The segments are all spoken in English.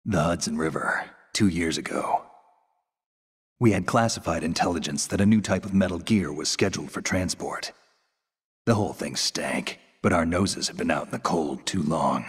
The Hudson River, 2 years ago. We had classified intelligence that a new type of metal gear was scheduled for transport. The whole thing stank, but our noses had been out in the cold too long.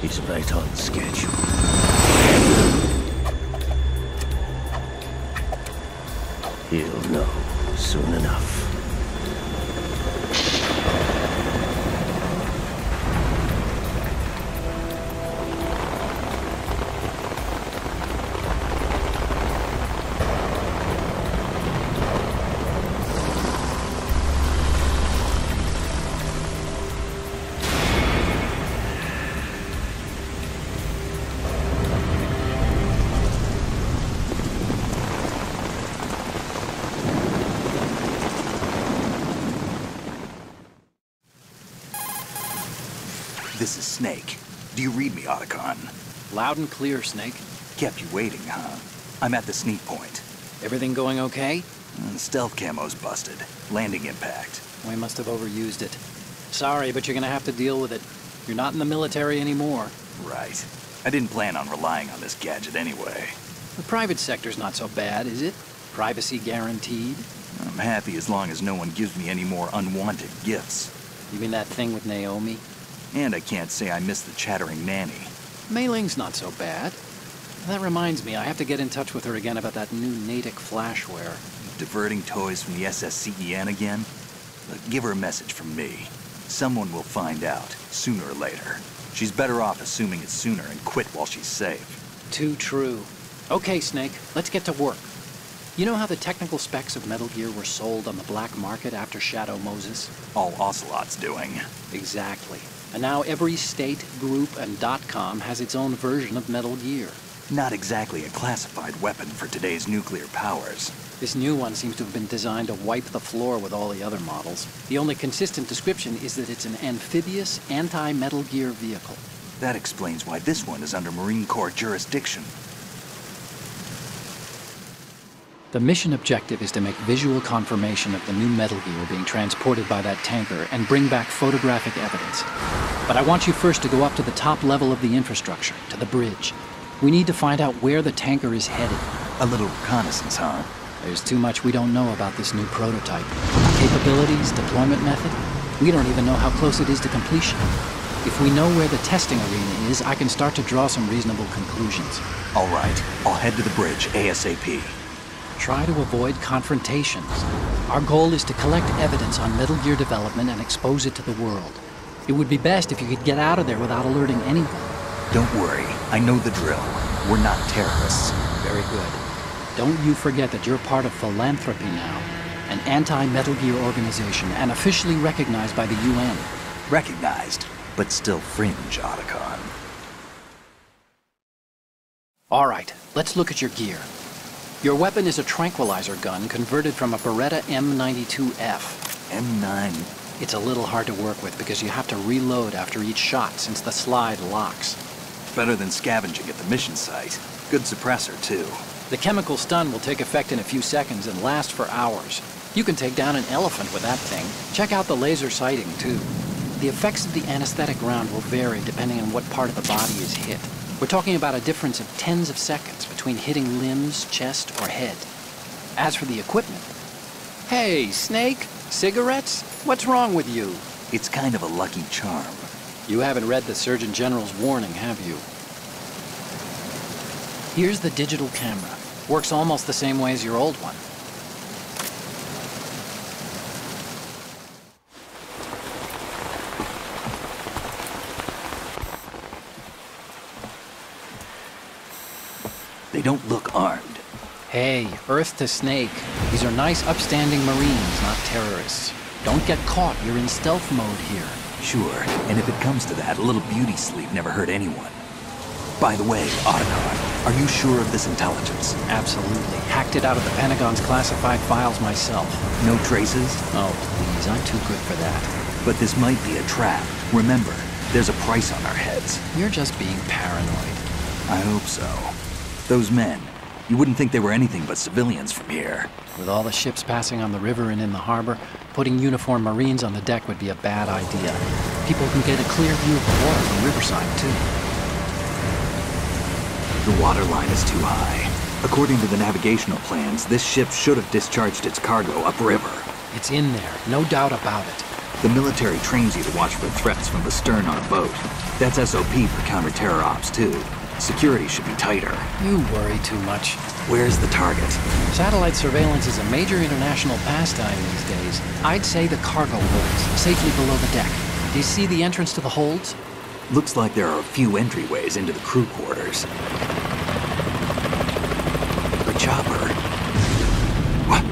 He's right on schedule. He'll know soon enough. This is Snake. Do you read me, Otacon? Loud and clear, Snake. Kept you waiting, huh? I'm at the sneak point. Everything going okay? The stealth camo's busted. Landing impact. We must have overused it. Sorry, but you're gonna have to deal with it. You're not in the military anymore. Right. I didn't plan on relying on this gadget anyway. The private sector's not so bad, is it? Privacy guaranteed? I'm happy as long as no one gives me any more unwanted gifts. You mean that thing with Naomi? And I can't say I miss the chattering nanny. Mei Ling's not so bad. That reminds me, I have to get in touch with her again about that new Natick flashware. Diverting toys from the SSCEN again? Look, give her a message from me. Someone will find out, sooner or later. She's better off assuming it sooner and quit while she's safe. Too true. Okay, Snake, let's get to work. You know how the technical specs of Metal Gear were sold on the black market after Shadow Moses? All Ocelot's doing. Exactly. And now every state, group, and .com has its own version of Metal Gear. Not exactly a classified weapon for today's nuclear powers. This new one seems to have been designed to wipe the floor with all the other models. The only consistent description is that it's an amphibious, anti-Metal Gear vehicle. That explains why this one is under Marine Corps jurisdiction. The mission objective is to make visual confirmation of the new Metal Gear being transported by that tanker and bring back photographic evidence. But I want you first to go up to the top level of the infrastructure, to the bridge. We need to find out where the tanker is headed. A little reconnaissance, huh? There's too much we don't know about this new prototype. Capabilities, deployment method. We don't even know how close it is to completion. If we know where the testing arena is, I can start to draw some reasonable conclusions. All right, I'll head to the bridge ASAP. Try to avoid confrontations. Our goal is to collect evidence on Metal Gear development and expose it to the world. It would be best if you could get out of there without alerting anyone. Don't worry, I know the drill. We're not terrorists. Very good. Don't you forget that you're part of Philanthropy now, an anti-Metal Gear organization and officially recognized by the UN. Recognized, but still fringe, Otacon. All right, let's look at your gear. Your weapon is a tranquilizer gun converted from a Beretta M92F. M9. It's a little hard to work with because you have to reload after each shot since the slide locks. Better than scavenging at the mission site. Good suppressor, too. The chemical stun will take effect in a few seconds and last for hours. You can take down an elephant with that thing. Check out the laser sighting, too. The effects of the anesthetic round will vary depending on what part of the body is hit. We're talking about a difference of tens of seconds between hitting limbs, chest, or head. As for the equipment... Hey, Snake! Cigarettes? What's wrong with you? It's kind of a lucky charm. You haven't read the Surgeon General's warning, have you? Here's the digital camera. Works almost the same way as your old one. They don't look armed. Hey, Earth to Snake. These are nice, upstanding Marines, not terrorists. Don't get caught. You're in stealth mode here. Sure, and if it comes to that, a little beauty sleep never hurt anyone. By the way, Otacon, are you sure of this intelligence? Absolutely. Hacked it out of the Pentagon's classified files myself. No traces? Oh, please. I'm too good for that. But this might be a trap. Remember, there's a price on our heads. You're just being paranoid. I hope so. Those men, you wouldn't think they were anything but civilians from here. With all the ships passing on the river and in the harbor, putting uniformed Marines on the deck would be a bad idea. People can get a clear view of the water from Riverside, too. The water line is too high. According to the navigational plans, this ship should have discharged its cargo upriver. It's in there, no doubt about it. The military trains you to watch for threats from the stern on a boat. That's SOP for counter-terror ops, too. Security should be tighter. You worry too much. Where's the target? Satellite surveillance is a major international pastime these days. I'd say the cargo holds, safely below the deck. Do you see the entrance to the holds? Looks like there are a few entryways into the crew quarters. The chopper. What?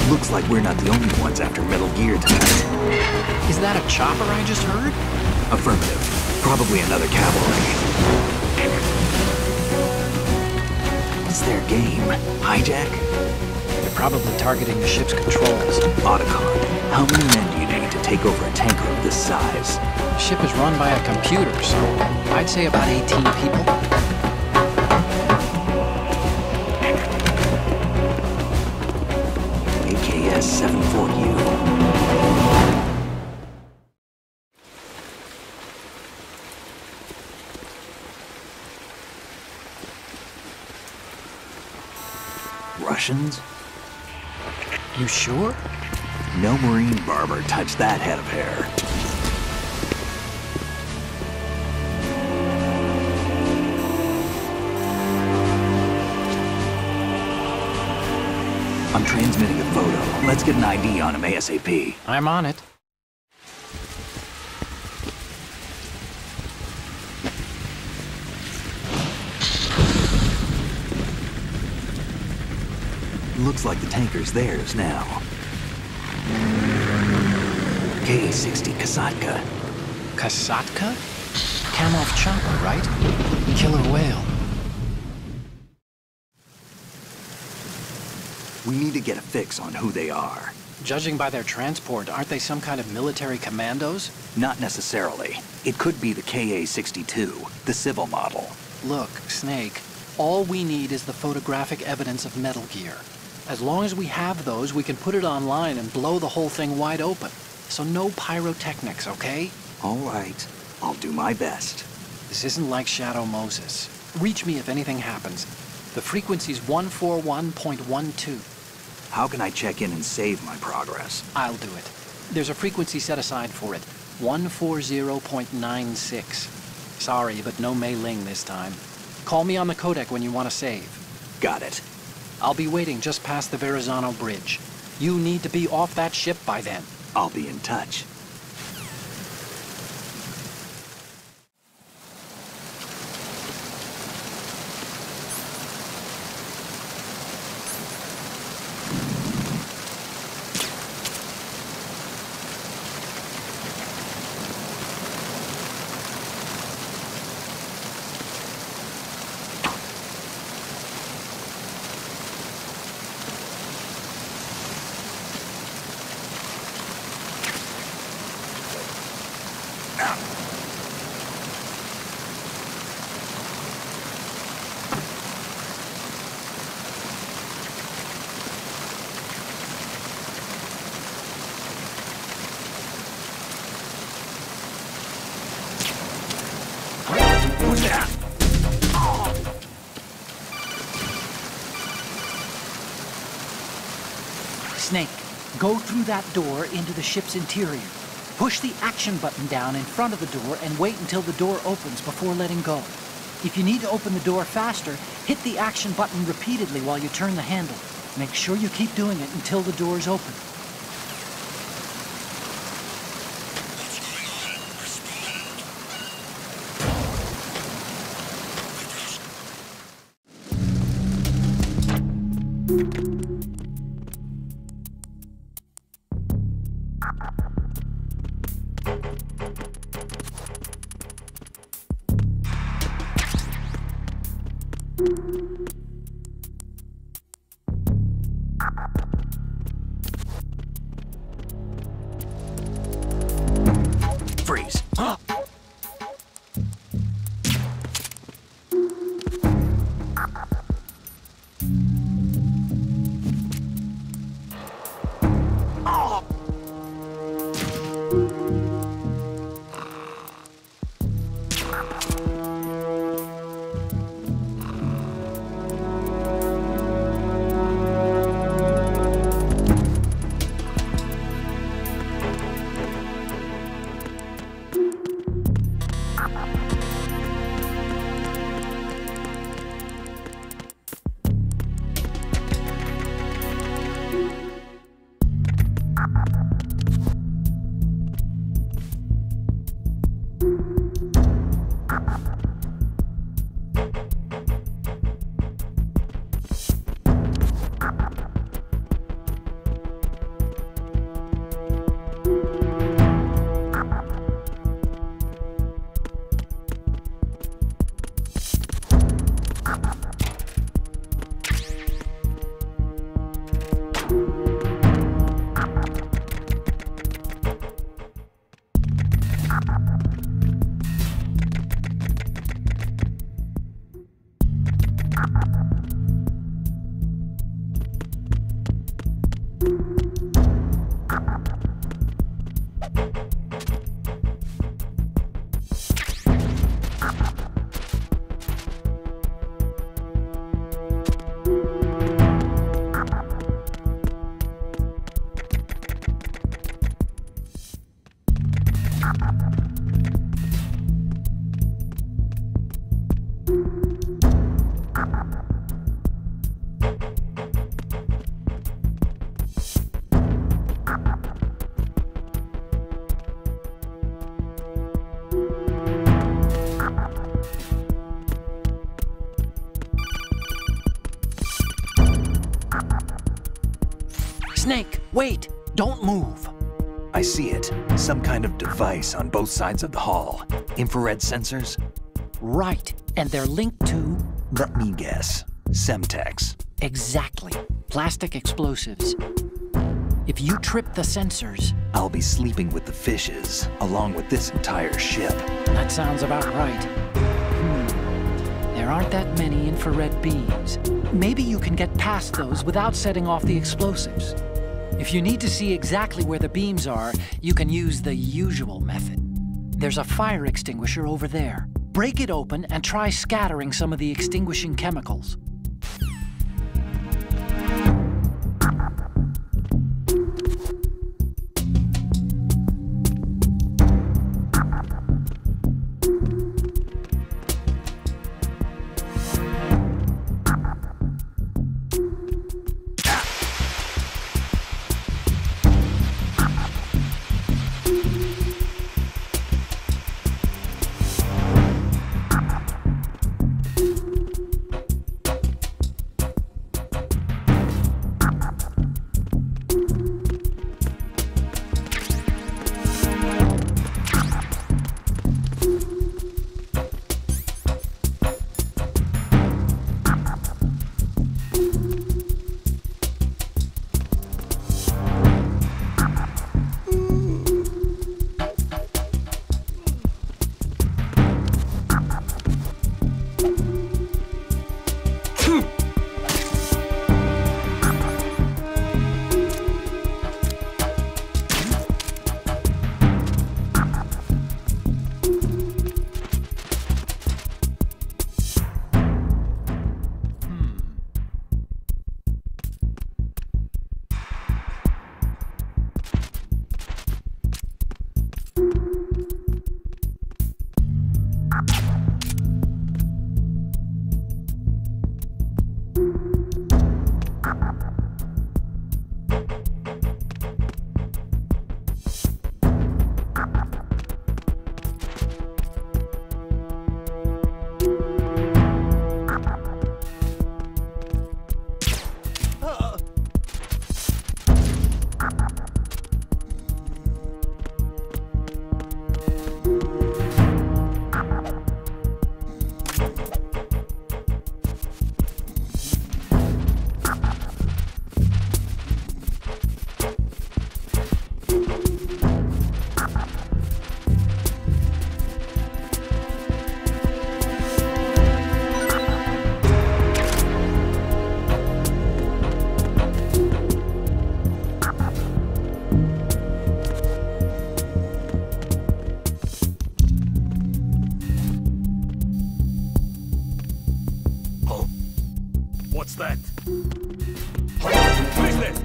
Looks like we're not the only ones after Metal Gear tonight. Is that a chopper I just heard? Affirmative. Probably another cavalry. What's their game? Hijack? They're probably targeting the ship's controls. Otacon, how many men do you need to take over a tanker of this size? The ship is run by a computer, so I'd say about 18 people. AKS 74U. Russians? You sure? No Marine barber touched that head of hair. I'm transmitting a photo. Let's get an ID on him ASAP. I'm on it. Looks like the tanker's theirs now. Ka-60 Kasatka. Kasatka? Kamov chopper, right? Killer whale. We need to get a fix on who they are. Judging by their transport, aren't they some kind of military commandos? Not necessarily. It could be the Ka-62, the civil model. Look, Snake, all we need is the photographic evidence of Metal Gear. As long as we have those, we can put it online and blow the whole thing wide open. So no pyrotechnics, okay? All right. I'll do my best. This isn't like Shadow Moses. Reach me if anything happens. The frequency's 141.12. How can I check in and save my progress? I'll do it. There's a frequency set aside for it. 140.96. Sorry, but no Mei Ling this time. Call me on the codec when you want to save. Got it. I'll be waiting just past the Verrazano Bridge. You need to be off that ship by then. I'll be in touch. Who's that? Snake, go through that door into the ship's interior. Push the action button down in front of the door and wait until the door opens before letting go. If you need to open the door faster, hit the action button repeatedly while you turn the handle. Make sure you keep doing it until the door's open. Freeze. Huh? Snake, wait! Don't move! I see it. Some kind of device on both sides of the hall. Infrared sensors? Right, and they're linked to... Let me guess. Semtex. Exactly. Plastic explosives. If you trip the sensors... I'll be sleeping with the fishes, along with this entire ship. That sounds about right. There aren't that many infrared beams. Maybe you can get past those without setting off the explosives. If you need to see exactly where the beams are, you can use the usual method. There's a fire extinguisher over there. Break it open and try scattering some of the extinguishing chemicals. What's that? Who is this?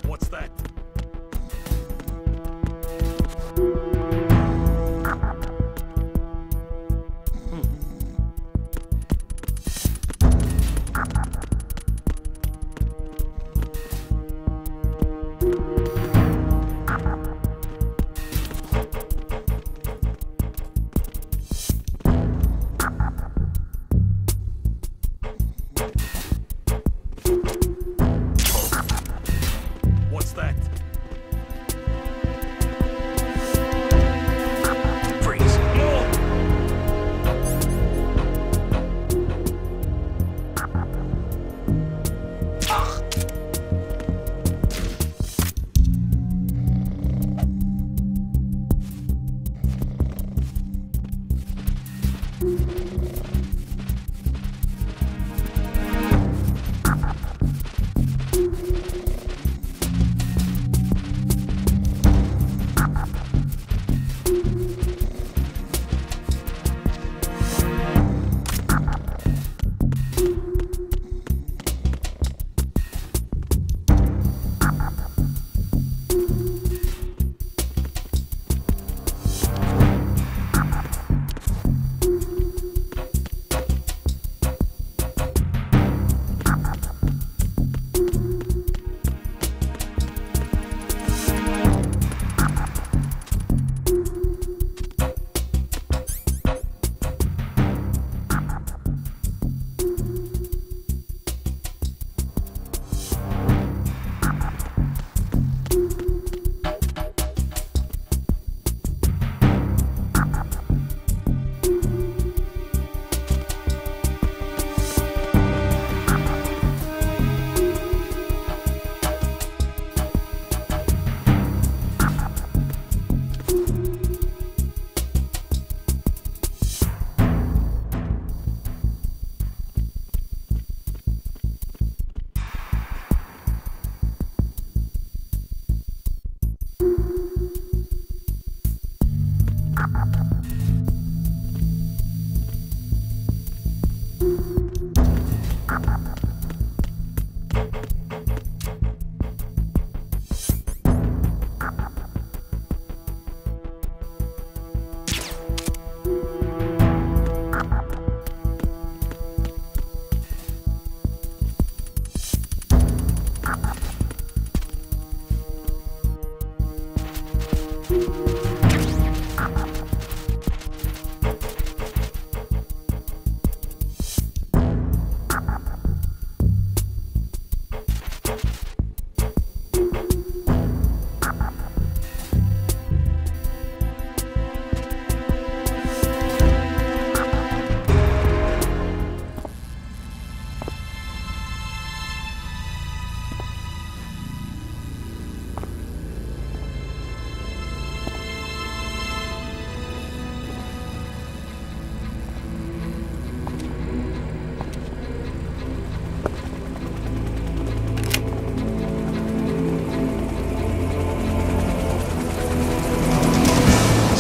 What's that?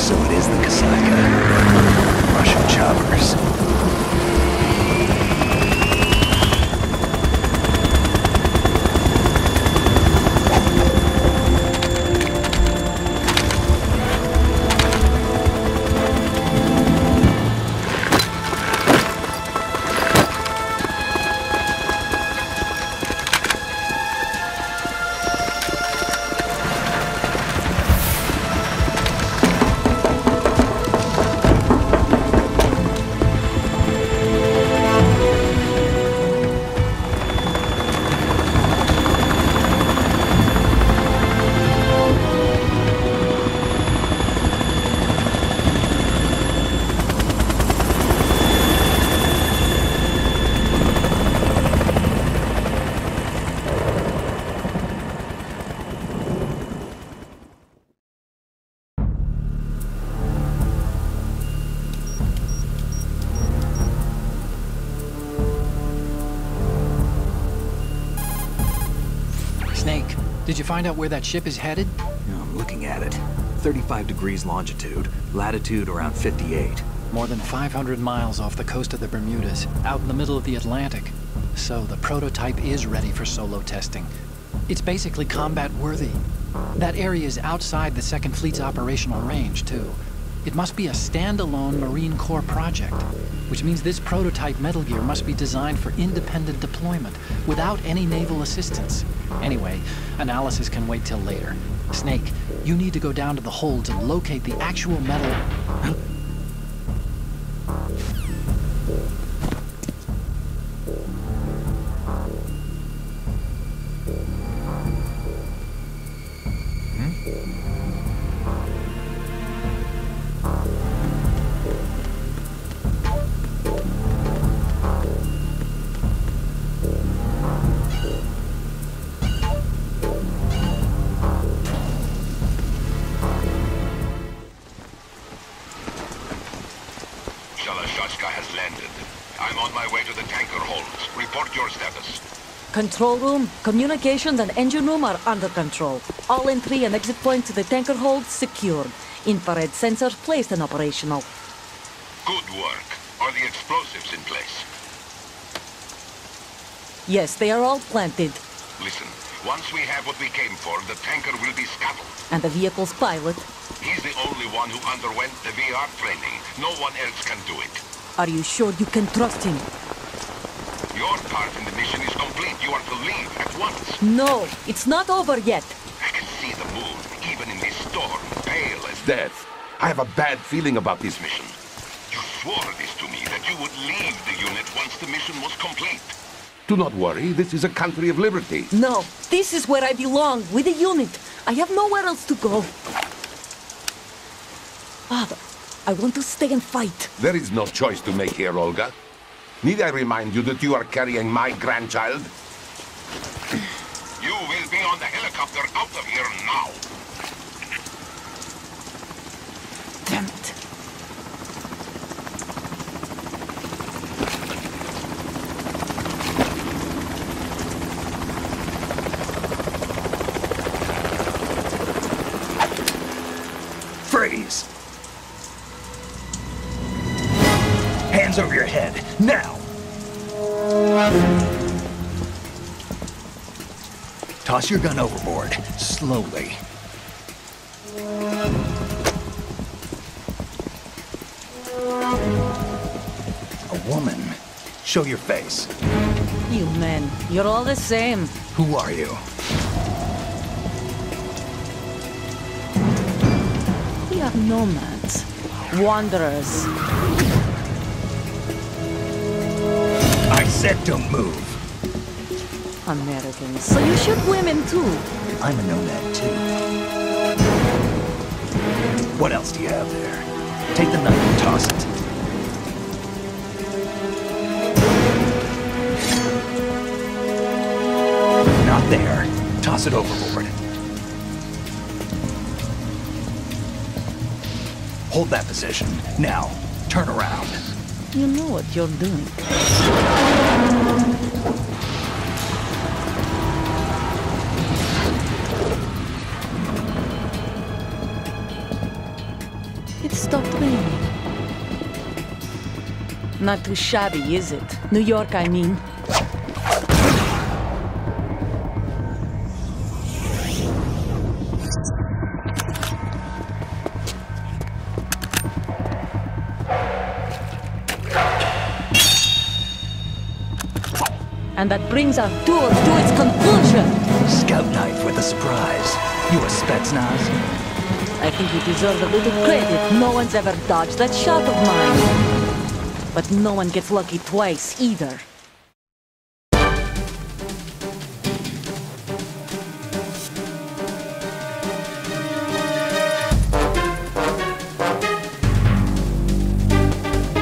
So it is the Kasaka. Russian choppers. Snake, did you find out where that ship is headed? I'm looking at it. 35 degrees longitude, latitude around 58. More than 500 miles off the coast of the Bermudas, out in the middle of the Atlantic. So the prototype is ready for solo testing. It's basically combat-worthy. That area is outside the Second Fleet's operational range, too. It must be a standalone Marine Corps project, which means this prototype Metal Gear must be designed for independent deployment, without any naval assistance. Anyway, analysis can wait till later. Snake, you need to go down to the holds and locate the actual metal... Shalashaska has landed. I'm on my way to the tanker holds. Report your status. Control room, communications and engine room are under control. All entry and exit points to the tanker hold secured. Infrared sensors placed and operational. Good work. Are the explosives in place? Yes, they are all planted. Listen, once we have what we came for, the tanker will be scuttled. And the vehicle's pilot. He's the only one who underwent the VR training. No one else can do it. Are you sure you can trust him? Your part in the mission is complete. You are to leave at once. No, it's not over yet. I can see the moon, even in this storm, pale as death. I have a bad feeling about this mission. You swore this to me, that you would leave the unit once the mission was complete. Do not worry, this is a country of liberty. No, this is where I belong, with the unit. I have nowhere else to go. Father, I want to stay and fight. There is no choice to make here, Olga. Need I remind you that you are carrying my grandchild? You will be on the helicopter out of here now. Damn it. Freeze! Hands over your head, now! Toss your gun overboard, slowly. A woman. Show your face. You men, you're all the same. Who are you? We are nomads. Wanderers. I said don't move. Americans. So you shoot women too. I'm a nomad too. What else do you have there? Take the knife and toss it. Not there. Toss it overboard. Hold that position. Now, turn around. You know what you're doing. It stopped raining. Not too shabby, is it? New York, I mean. And that brings our tour to its conclusion. Scout knife with a surprise. You a Spetsnaz? I think you deserve a little credit. No one's ever dodged that shot of mine. But no one gets lucky twice, either.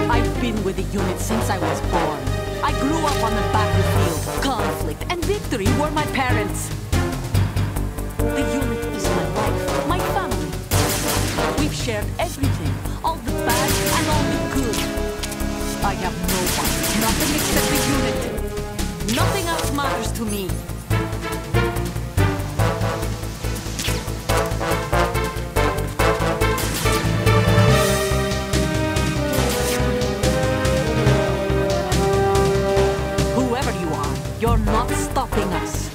I've been with the unit since I was born. I grew up on the battlefield. Conflict and victory were my parents. The unit is my life, my family. We've shared everything, all the bad and all the good. I have no one, nothing except the unit. Nothing else matters to me. Whoever you are, you're not stopping us.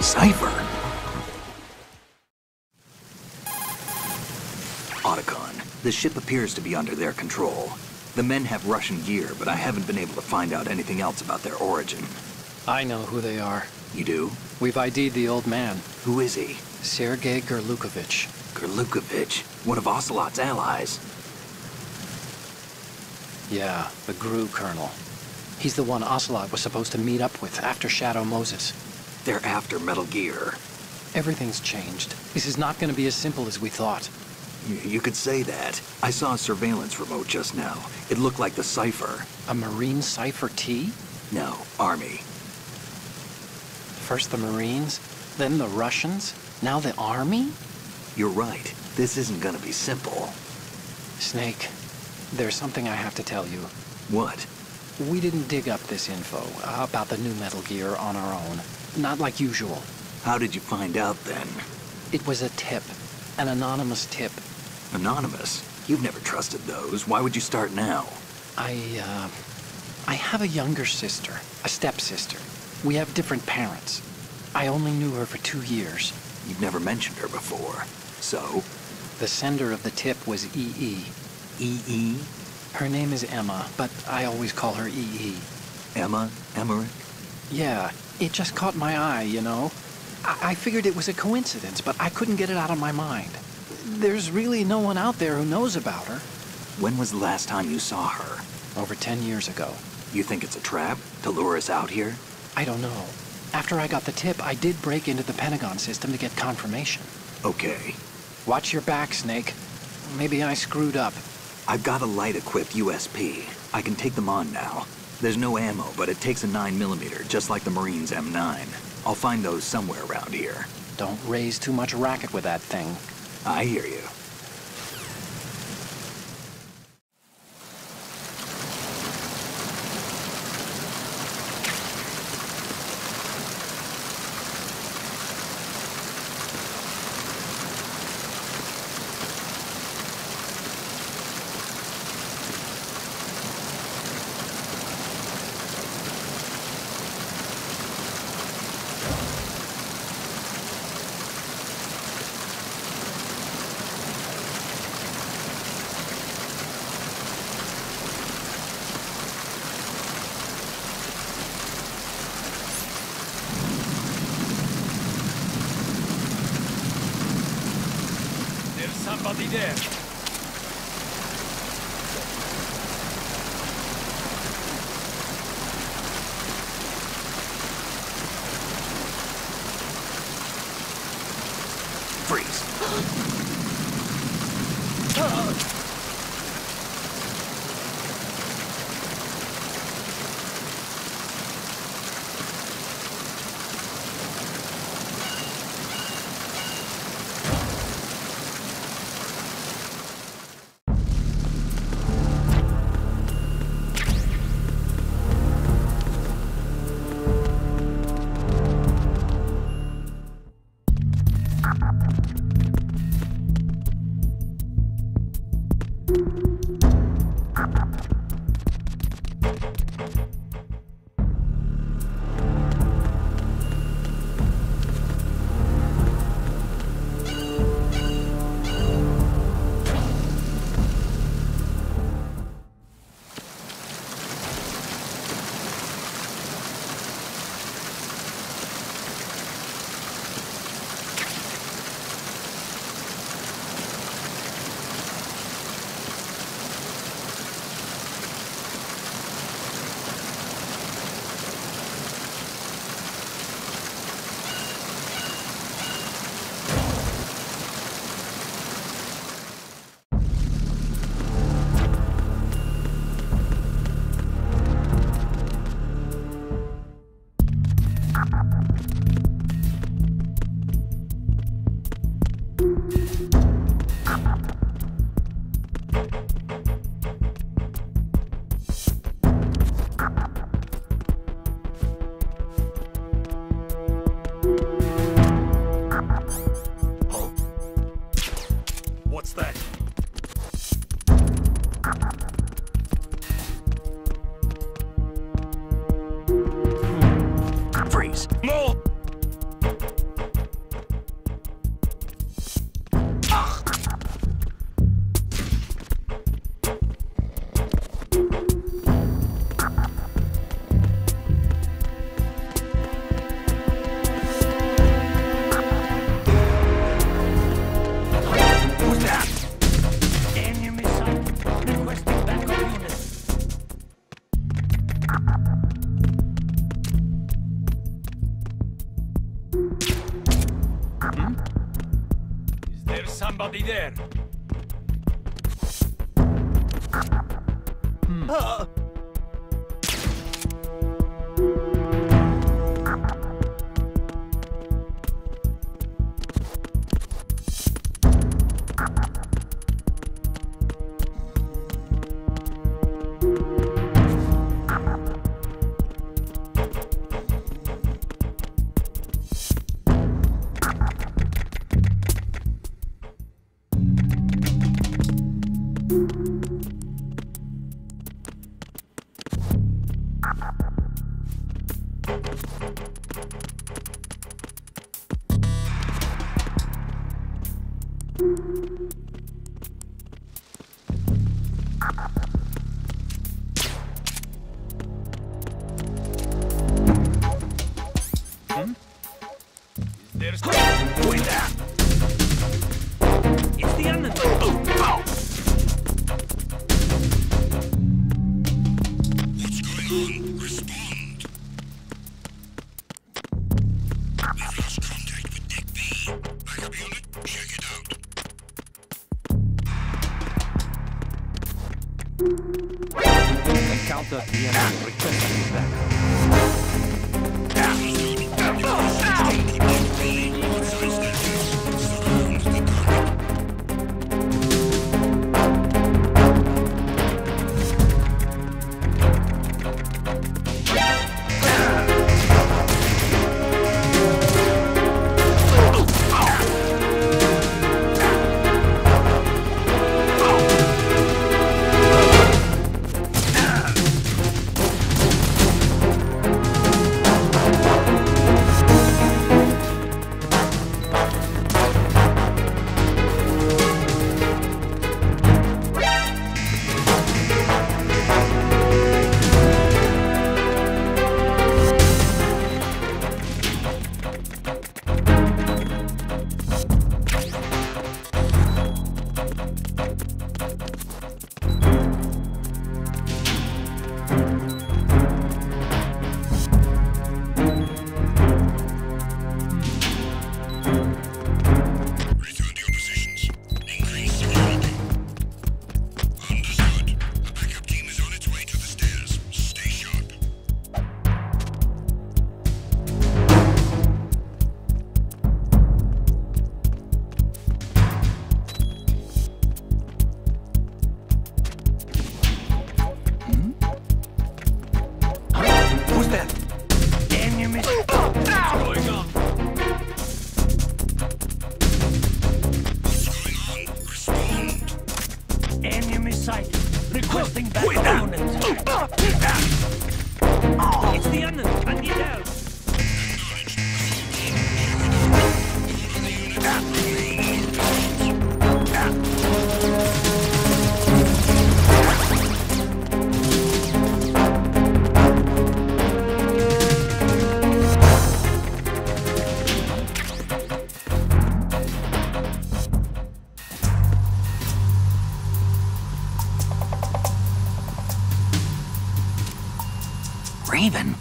Cypher? Otacon, the ship appears to be under their control. The men have Russian gear, but I haven't been able to find out anything else about their origin. I know who they are. You do? We've ID'd the old man, Who is he? Sergei Gerlukovich. Gerlukovich, one of Ocelot's allies. Yeah, the GRU colonel. He's the one Ocelot was supposed to meet up with after Shadow Moses. They're after Metal Gear. Everything's changed. This is not going to be as simple as we thought. You could say that. I saw a surveillance remote just now. It looked like the Cypher. A Marine Cypher T? No, Army. First the Marines, then the Russians, now the Army? You're right. This isn't gonna be simple. Snake, there's something I have to tell you. What? We didn't dig up this info about the new Metal Gear on our own. Not like usual. How did you find out then? It was a tip. An anonymous tip. Anonymous? You've never trusted those. Why would you start now? I have a younger sister, a stepsister. We have different parents. I only knew her for 2 years. You've never mentioned her before. So? The sender of the tip was EE. EE? Her name is Emma, but I always call her EE. Emma? Emmerich? Yeah, it just caught my eye, you know? I figured it was a coincidence, but I couldn't get it out of my mind. There's really no one out there who knows about her. When was the last time you saw her? Over 10 years ago. You think it's a trap? To lure us out here? I don't know. After I got the tip, I did break into the Pentagon system to get confirmation. Okay. Watch your back, Snake. Maybe I screwed up. I've got a light-equipped USP. I can take them on now. There's no ammo, but it takes a 9mm, just like the Marines' M9. I'll find those somewhere around here. Don't raise too much racket with that thing. I hear you. Somebody there. Freeze. What's that? Freeze. No! Is there somebody there? There's wait there. It's the enemy. What's going on? Respond. We've lost contact with Deck B. Backup unit, check it out. Encounter the enemy. Requesting backup. Requesting backup unit. It's the enemy. I need help. Raven.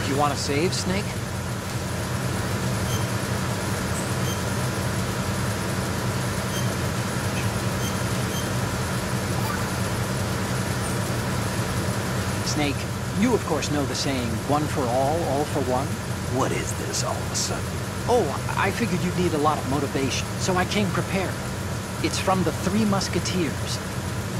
You want to save, Snake? Snake, you of course know the saying, one for all for one? What is this all of a sudden? Oh, I figured you'd need a lot of motivation, so I came prepared. It's from the Three Musketeers.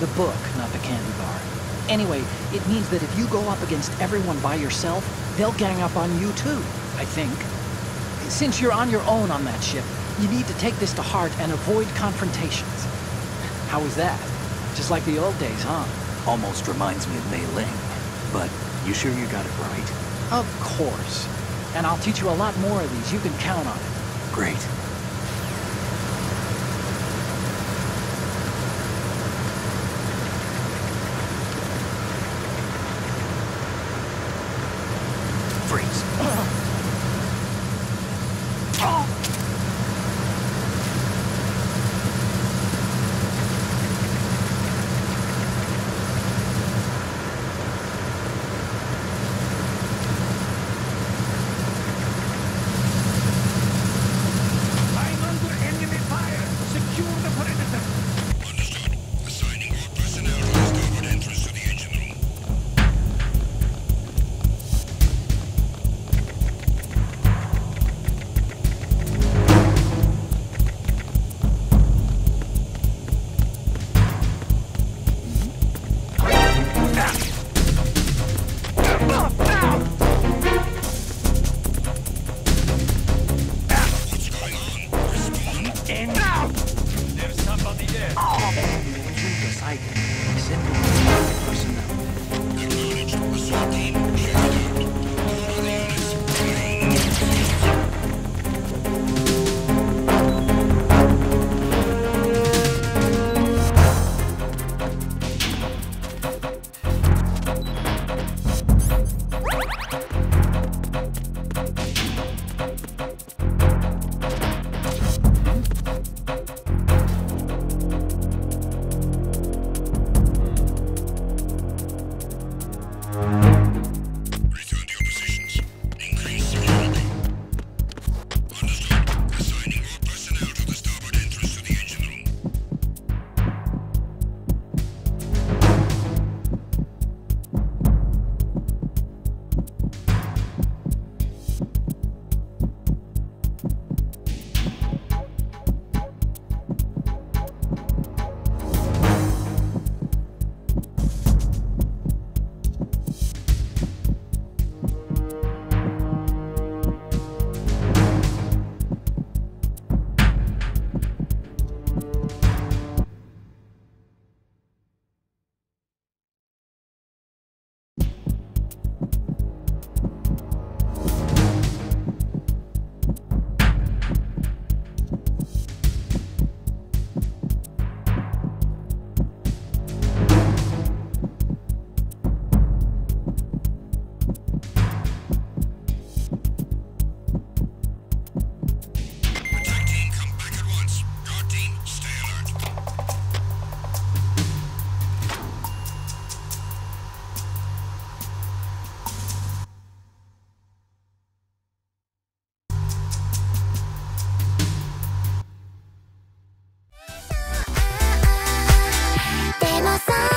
The book, not the candy bar. Anyway, it means that if you go up against everyone by yourself, they'll gang up on you too, I think. Since you're on your own on that ship, you need to take this to heart and avoid confrontations. How was that? Just like the old days, huh? Almost reminds me of Mei Ling. But you sure you got it right? Of course. And I'll teach you a lot more of these. You can count on it. Great. I send in personnel. Demon